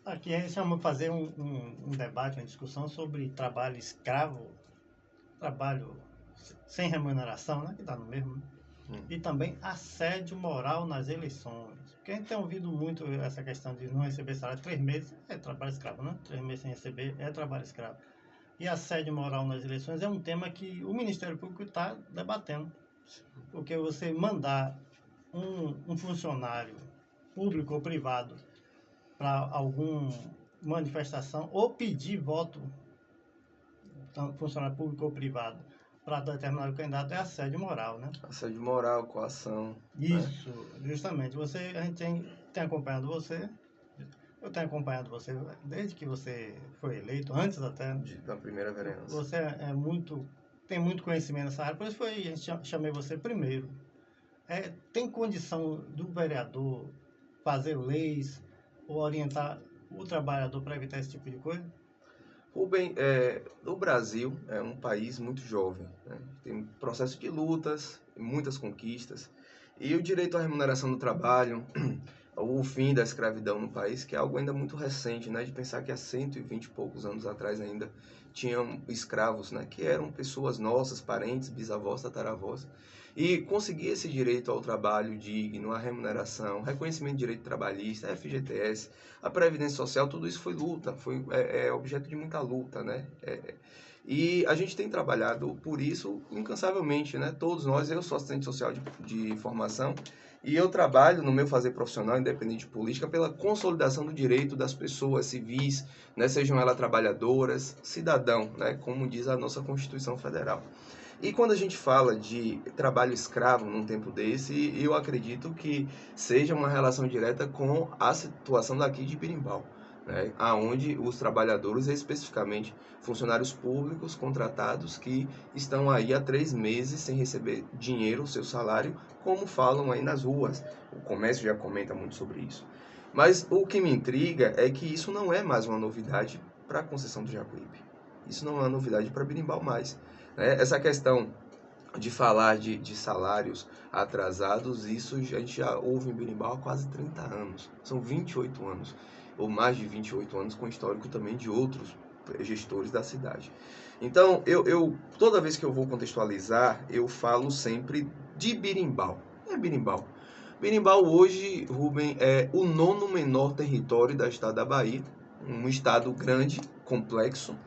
Aqui a gente chama fazer um debate, uma discussão sobre trabalho escravo, trabalho sem remuneração, né, que está no mesmo, né? E também assédio moral nas eleições. Porque a gente tem ouvido muito essa questão de não receber salário 3 meses, é trabalho escravo, né? 3 meses sem receber é trabalho escravo. E assédio moral nas eleições é um tema que o Ministério Público está debatendo. Porque você mandar um funcionário público ou privado para alguma manifestação ou pedir voto, tanto funcionário público ou privado, para determinado candidato é assédio moral, né? Assédio moral, coação, né? Isso, justamente. A gente tem acompanhado você, eu tenho acompanhado você desde que você foi eleito, antes até. Da primeira vereança. Você tem muito conhecimento nessa área, por isso a gente chamei você primeiro. Tem condição do vereador fazer leis ou orientar o trabalhador para evitar esse tipo de coisa? Rubem, o Brasil é um país muito jovem, né? Tem um processo de lutas, muitas conquistas, e o direito à remuneração do trabalho, o fim da escravidão no país, que é algo ainda muito recente, né? De pensar que há 120 e poucos anos atrás ainda tinham escravos, né? Que eram pessoas nossas, parentes, bisavós, tataravós, e conseguir esse direito ao trabalho digno, à remuneração, reconhecimento de direito trabalhista, FGTS, a Previdência Social, tudo isso foi luta, foi objeto de muita luta, né? E a gente tem trabalhado por isso incansavelmente, né? Todos nós, eu sou assistente social de formação, e eu trabalho no meu fazer profissional, independente de política, pela consolidação do direito das pessoas civis, né? Sejam elas trabalhadoras, cidadão, né? Como diz a nossa Constituição Federal. E quando a gente fala de trabalho escravo num tempo desse, eu acredito que seja uma relação direta com a situação daqui de Birimbau, né? Onde os trabalhadores, especificamente funcionários públicos contratados, que estão aí há 3 meses sem receber dinheiro, seu salário, como falam aí nas ruas. O comércio já comenta muito sobre isso. Mas o que me intriga é que isso não é mais uma novidade para a concessão do Jacuípe. Isso não é uma novidade para Birimbau mais, né? Essa questão de falar de salários atrasados, isso a gente já ouve em Berimbau há quase 30 anos. São 28 anos, ou mais de 28 anos, com histórico também de outros gestores da cidade. Então, toda vez que eu vou contextualizar, eu falo sempre de Birimbau. É Birimbau. Birimbau hoje, Rubem, é o 9º menor território da estado da Bahia, um estado grande, complexo.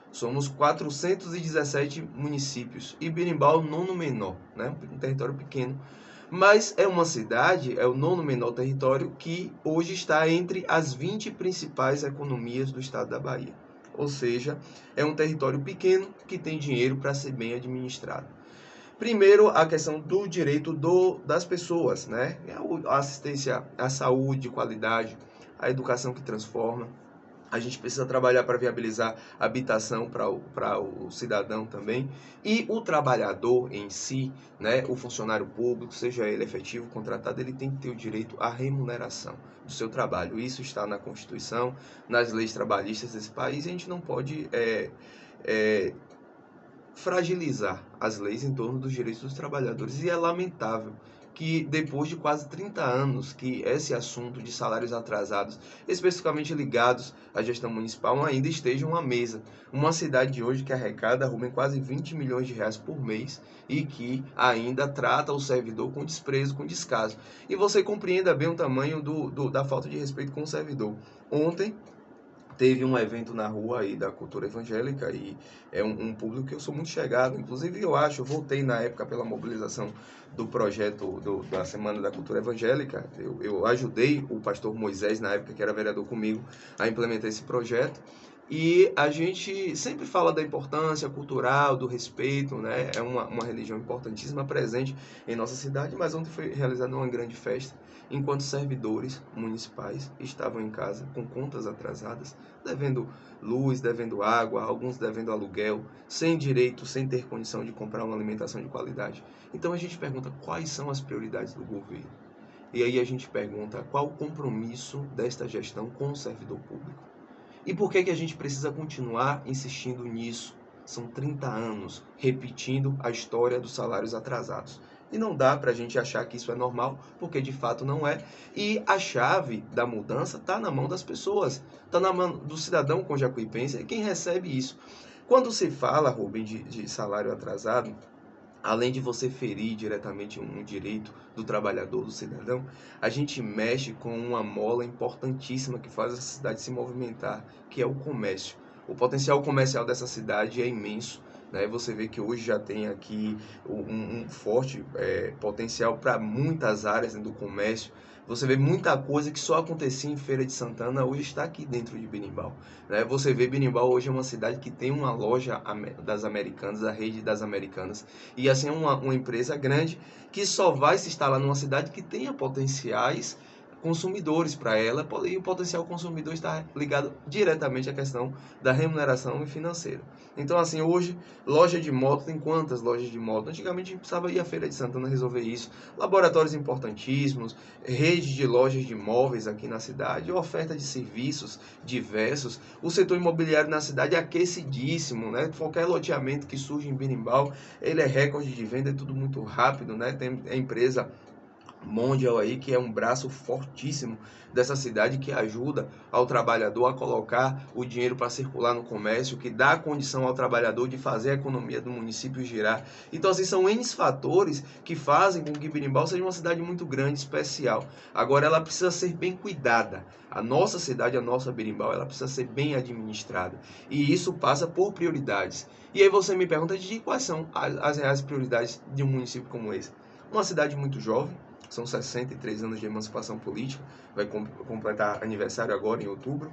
Somos 417 municípios e Berimbau, 9º menor, né? Um território pequeno. Mas é uma cidade, é o 9º menor território que hoje está entre as 20 principais economias do estado da Bahia. Ou seja, é um território pequeno que tem dinheiro para ser bem administrado. Primeiro, a questão do direito das pessoas, né? A assistência à saúde de qualidade, a educação que transforma. A gente precisa trabalhar para viabilizar habitação para o cidadão também. E o trabalhador em si, né, o funcionário público, seja ele efetivo, contratado, ele tem que ter o direito à remuneração do seu trabalho. Isso está na Constituição, nas leis trabalhistas desse país, e a gente não pode fragilizar as leis em torno dos direitos dos trabalhadores. E é lamentável que depois de quase 30 anos que esse assunto de salários atrasados, especificamente ligados à gestão municipal, ainda estejam à mesa. Uma cidade de hoje que arrecada, Rubem, quase 20 milhões de reais por mês e que ainda trata o servidor com desprezo, com descaso. E você compreenda bem o tamanho da falta de respeito com o servidor. Ontem teve um evento na rua aí da cultura evangélica e é um público que eu sou muito chegado. Inclusive, eu voltei na época pela mobilização do projeto da Semana da Cultura Evangélica. Eu ajudei o pastor Moisés, na época que era vereador comigo, a implementar esse projeto. E a gente sempre fala da importância cultural, do respeito, né? É uma religião importantíssima presente em nossa cidade, mas ontem foi realizada uma grande festa, enquanto servidores municipais estavam em casa com contas atrasadas, devendo luz, devendo água, alguns devendo aluguel, sem direito, sem ter condição de comprar uma alimentação de qualidade. Então a gente pergunta quais são as prioridades do governo. E aí a gente pergunta qual o compromisso desta gestão com o servidor público. E por que a gente precisa continuar insistindo nisso? São 30 anos repetindo a história dos salários atrasados. E não dá para a gente achar que isso é normal, porque de fato não é. E a chave da mudança está na mão das pessoas, está na mão do cidadão conjacuipense, é quem recebe isso. Quando se fala, Rubem, de salário atrasado, além de você ferir diretamente um direito do trabalhador, do cidadão, a gente mexe com uma mola importantíssima que faz a cidade se movimentar, que é o comércio. O potencial comercial dessa cidade é imenso, né? Você vê que hoje já tem aqui um forte potencial para muitas áreas do comércio. Você vê muita coisa que só acontecia em Feira de Santana, hoje está aqui dentro de Berimbau, né? Você vê Berimbau hoje é uma cidade que tem uma loja das Americanas, a rede das Americanas, e assim é uma empresa grande que só vai se instalar numa cidade que tenha potenciais consumidores para ela, e o potencial consumidor está ligado diretamente à questão da remuneração e financeira. Então, assim, hoje, loja de moto, tem quantas lojas de moto? Antigamente a gente precisava ir à Feira de Santana resolver isso. Laboratórios importantíssimos, rede de lojas de imóveis aqui na cidade, oferta de serviços diversos. O setor imobiliário na cidade é aquecidíssimo, né? Qualquer loteamento que surge em Berimbau, ele é recorde de venda, é tudo muito rápido, né? Tem a empresa Mondial aí, que é um braço fortíssimo dessa cidade, que ajuda ao trabalhador a colocar o dinheiro para circular no comércio, que dá a condição ao trabalhador de fazer a economia do município girar. Então, assim, são N fatores que fazem com que Berimbau seja uma cidade muito grande, especial. Agora, ela precisa ser bem cuidada. A nossa cidade, a nossa Berimbau, ela precisa ser bem administrada. E isso passa por prioridades. E aí você me pergunta de quais são as reais prioridades de um município como esse. Uma cidade muito jovem, são 63 anos de emancipação política, vai completar aniversário agora em outubro,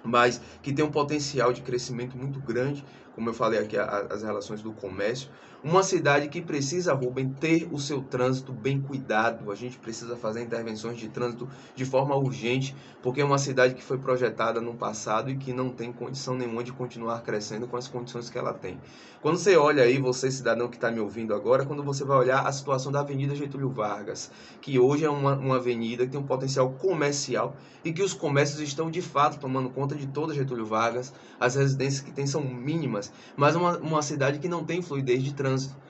mas que tem um potencial de crescimento muito grande, como eu falei aqui, as relações do comércio. Uma cidade que precisa, Rubem, ter o seu trânsito bem cuidado. A gente precisa fazer intervenções de trânsito de forma urgente, porque é uma cidade que foi projetada no passado e que não tem condição nenhuma de continuar crescendo com as condições que ela tem. Quando você olha aí, você cidadão que está me ouvindo agora, quando você vai olhar a situação da Avenida Getúlio Vargas, que hoje é uma avenida que tem um potencial comercial e que os comércios estão de fato tomando conta de toda Getúlio Vargas, as residências que tem são mínimas, mas uma cidade que não tem fluidez de trânsito.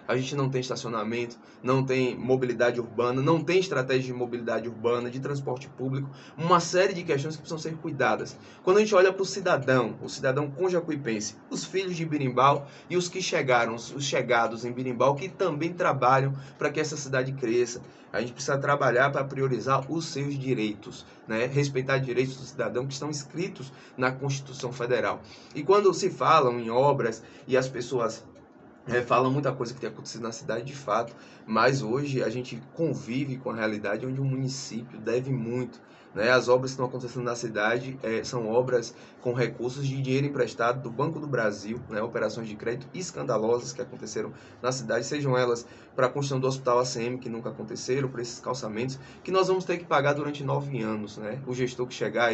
A gente não tem estacionamento, não tem mobilidade urbana, não tem estratégia de mobilidade urbana, de transporte público, uma série de questões que precisam ser cuidadas. Quando a gente olha para o cidadão conjacuipense, os filhos de Berimbau e os que chegaram, os chegados em Berimbau, que também trabalham para que essa cidade cresça, a gente precisa trabalhar para priorizar os seus direitos, né? Respeitar direitos do cidadão que estão inscritos na Constituição Federal. E quando se falam em obras e as pessoas falam muita coisa que tem acontecido na cidade de fato, mas hoje a gente convive com a realidade onde o município deve muito, né? As obras que estão acontecendo na cidade são obras com recursos de dinheiro emprestado do Banco do Brasil, né? Operações de crédito escandalosas que aconteceram na cidade, sejam elas para a construção do Hospital ACM, que nunca aconteceram, para esses calçamentos, que nós vamos ter que pagar durante 9 anos. Né? O gestor que chegar,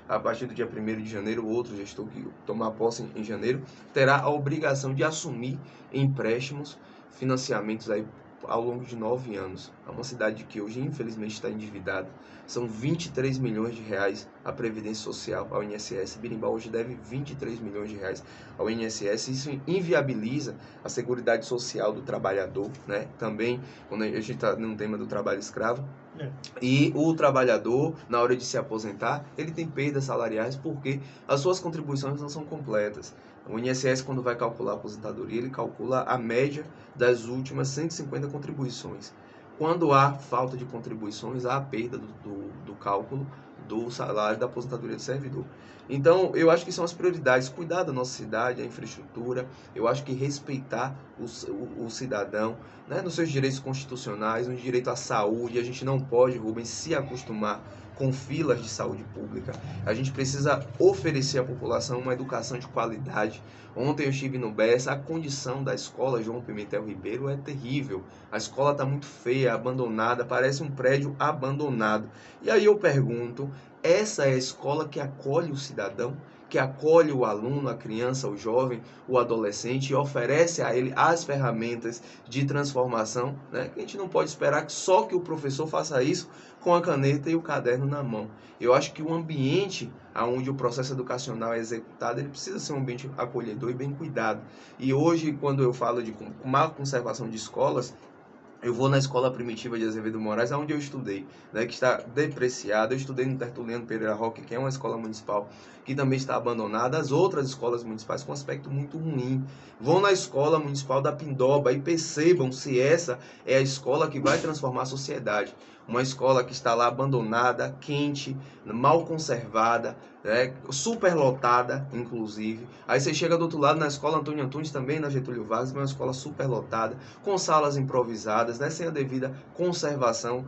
a partir do dia 1º de janeiro, o outro gestor que tomar posse em janeiro, terá a obrigação de assumir empréstimos, financiamentos aí ao longo de 9 anos. É uma cidade que hoje, infelizmente, está endividada. São 23 milhões de reais a Previdência Social, ao INSS. Berimbau hoje deve 23 milhões de reais ao INSS. Isso inviabiliza a Seguridade Social do trabalhador, né? Também, quando a gente está no tema do trabalho escravo. E o trabalhador, na hora de se aposentar, ele tem perdas salariais porque as suas contribuições não são completas. O INSS, quando vai calcular a aposentadoria, ele calcula a média das últimas 150 contribuições. Quando há falta de contribuições, há a perda do cálculo do salário da aposentadoria do servidor. Então, eu acho que são as prioridades: cuidar da nossa cidade, a infraestrutura. Eu acho que respeitar o cidadão, né, nos seus direitos constitucionais, no direito à saúde. A gente não pode, Rubens, se acostumar com filas de saúde pública. A gente precisa oferecer à população uma educação de qualidade. Ontem eu estive no Bessa, a condição da escola João Pimentel Ribeiro é terrível. A escola está muito feia, abandonada, parece um prédio abandonado. E aí eu pergunto, essa é a escola que acolhe o cidadão, que acolhe o aluno, a criança, o jovem, o adolescente e oferece a ele as ferramentas de transformação, né? A gente não pode esperar que só que o professor faça isso com a caneta e o caderno na mão. Eu acho que o ambiente onde o processo educacional é executado, ele precisa ser um ambiente acolhedor e bem cuidado. E hoje, quando eu falo de má conservação de escolas, Eu vou na Escola Primitiva de Azevedo Moraes, onde eu estudei, né, que está depreciada. Eu estudei no Tertuliano Pereira Roque, que é uma escola municipal que também está abandonada. As outras escolas municipais com aspecto muito ruim. Vão na Escola Municipal da Pindoba e percebam se essa é a escola que vai transformar a sociedade. Uma escola que está lá abandonada, quente, mal conservada, né, superlotada, inclusive. Aí você chega do outro lado na Escola Antônio Antunes, também na Getúlio Vargas, uma escola superlotada, com salas improvisadas, né, sem a devida conservação.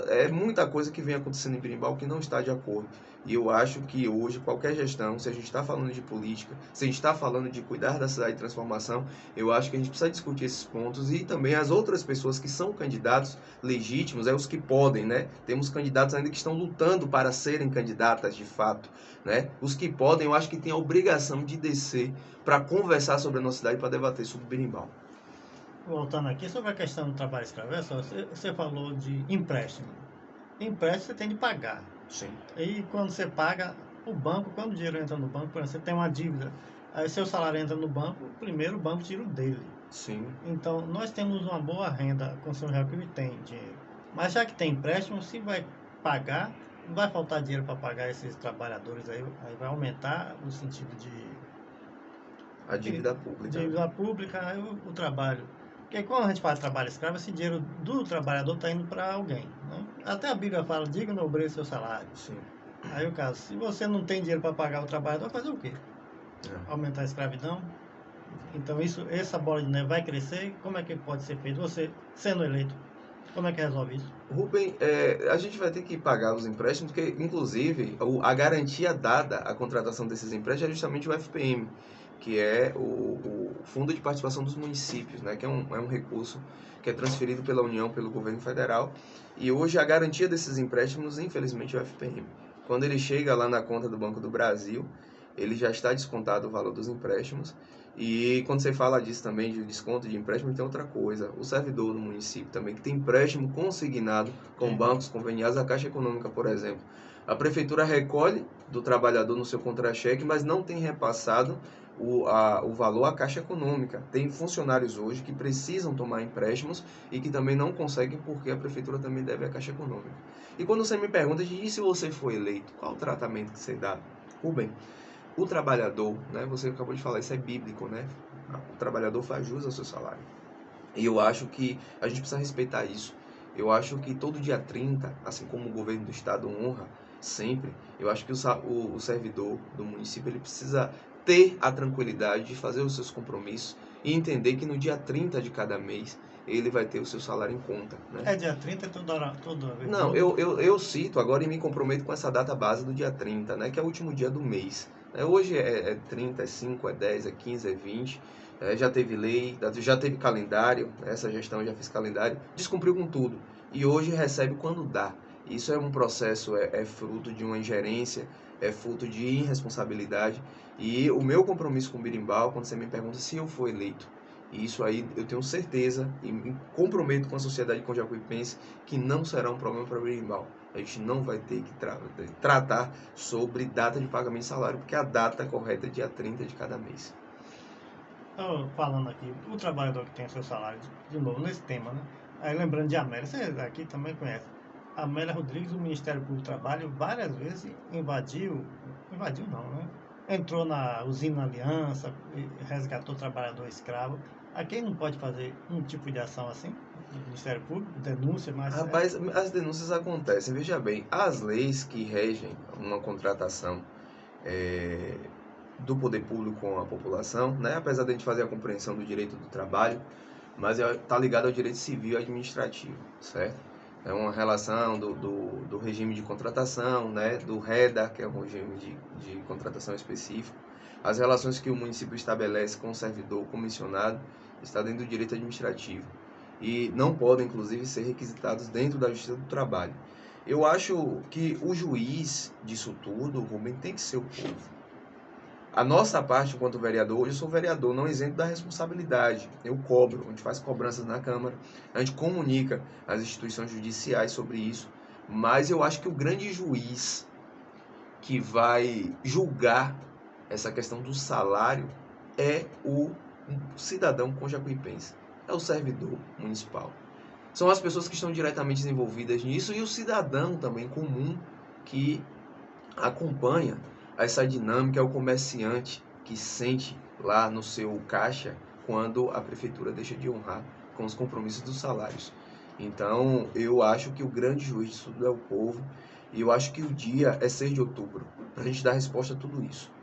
É muita coisa que vem acontecendo em Berimbau que não está de acordo. E eu acho que hoje, qualquer gestão, se a gente está falando de política, se a gente está falando de cuidar da cidade de transformação, eu acho que a gente precisa discutir esses pontos e também as outras pessoas que são candidatos legítimos, os que podem, né? Temos candidatos ainda que estão lutando para serem candidatas de fato, né? Os que podem, eu acho que têm a obrigação de descer para conversar sobre a nossa cidade, para debater sobre Berimbau. Voltando aqui sobre a questão do trabalho escravo, você falou de empréstimo. Empréstimo você tem de pagar. Sim. E quando você paga, o banco, quando o dinheiro entra no banco, por exemplo, você tem uma dívida, aí seu salário entra no banco, primeiro o banco tira o dele. Sim. Então, nós temos uma boa renda, a construção real que tem dinheiro. Mas já que tem empréstimo, se vai pagar, não vai faltar dinheiro para pagar esses trabalhadores aí vai aumentar no sentido de A dívida pública. Dívida pública, aí o trabalho. Porque quando a gente fala de trabalho escravo, esse dinheiro do trabalhador está indo para alguém. Né? Até a Bíblia fala, diga no obreiro seu salário. Sim. Aí o caso, se você não tem dinheiro para pagar o trabalhador, fazer o quê? É. Aumentar a escravidão? Então essa bola de neve vai crescer, como é que pode ser feito? Você, sendo eleito, como é que resolve isso? Rubem, a gente vai ter que pagar os empréstimos, porque, inclusive, a garantia dada à contratação desses empréstimos é justamente o FPM, que é o Fundo de Participação dos Municípios, né, que é um recurso que é transferido pela União, pelo governo federal, e hoje a garantia desses empréstimos, infelizmente, é o FPM. Quando ele chega lá na conta do Banco do Brasil, ele já está descontado o valor dos empréstimos. E quando você fala disso também, de desconto de empréstimo, tem outra coisa. O servidor do município também, que tem empréstimo consignado com bancos conveniados, a Caixa Econômica, por exemplo. A prefeitura recolhe do trabalhador no seu contra-cheque, mas não tem repassado o valor à Caixa Econômica. Tem funcionários hoje que precisam tomar empréstimos e que também não conseguem porque a prefeitura também deve à Caixa Econômica. E quando você me pergunta, e se você for eleito, qual o tratamento que você dá? Rubem, o trabalhador, né, você acabou de falar, isso é bíblico, né? O trabalhador faz jus ao seu salário. E eu acho que a gente precisa respeitar isso. Eu acho que todo dia 30, assim como o governo do estado honra sempre, eu acho que o servidor do município ele precisa ter a tranquilidade de fazer os seus compromissos e entender que no dia 30 de cada mês ele vai ter o seu salário em conta. Né? É dia 30, toda vez? Não, eu cito agora e me comprometo com essa data base do dia 30, né, que é o último dia do mês. Hoje é 30, é 5, é 10, é 15, é 20. Já teve lei, já teve calendário, essa gestão já fez calendário, descumpriu com tudo. E hoje recebe quando dá. Isso é um processo, é fruto de uma ingerência, é fruto de irresponsabilidade. E o meu compromisso com o Berimbau, quando você me pergunta se eu for eleito, isso aí eu tenho certeza e me comprometo com a sociedade conjacuipense que não será um problema para o Berimbau. A gente não vai ter que tratar sobre data de pagamento de salário, porque a data correta é dia 30 de cada mês. Falando aqui, o trabalhador que tem seu salário, de novo, nesse tema, né? Aí lembrando de Amélia, você aqui também conhece. Amélia Rodrigues, do Ministério Público do Trabalho, várias vezes invadiu não, né? Entrou na usina Aliança, resgatou trabalhador escravo. Aqui não pode fazer um tipo de ação assim? No Ministério Público, denúncia, mas... Rapaz, as denúncias acontecem. Veja bem, as leis que regem uma contratação do poder público com a população, né? Apesar de a gente fazer a compreensão do direito do trabalho, mas está ligado ao direito civil e administrativo, certo? É uma relação do regime de contratação, né? Do REDA, que é um regime de contratação específico. As relações que o município estabelece com o servidor comissionado está dentro do direito administrativo e não podem, inclusive, ser requisitados dentro da Justiça do Trabalho. Eu acho que o juiz disso tudo, Rubem, tem que ser o povo. A nossa parte, enquanto vereador, hoje eu sou vereador, não isento da responsabilidade. Eu cobro, a gente faz cobranças na Câmara, a gente comunica às instituições judiciais sobre isso, mas eu acho que o grande juiz que vai julgar essa questão do salário é o cidadão conjacuipense, é o servidor municipal. São as pessoas que estão diretamente envolvidas nisso e o cidadão também comum que acompanha essa dinâmica, é o comerciante que sente lá no seu caixa quando a prefeitura deixa de honrar com os compromissos dos salários. Então, eu acho que o grande juiz disso tudo é o povo, e eu acho que o dia é 6 de outubro, para a gente dar resposta a tudo isso.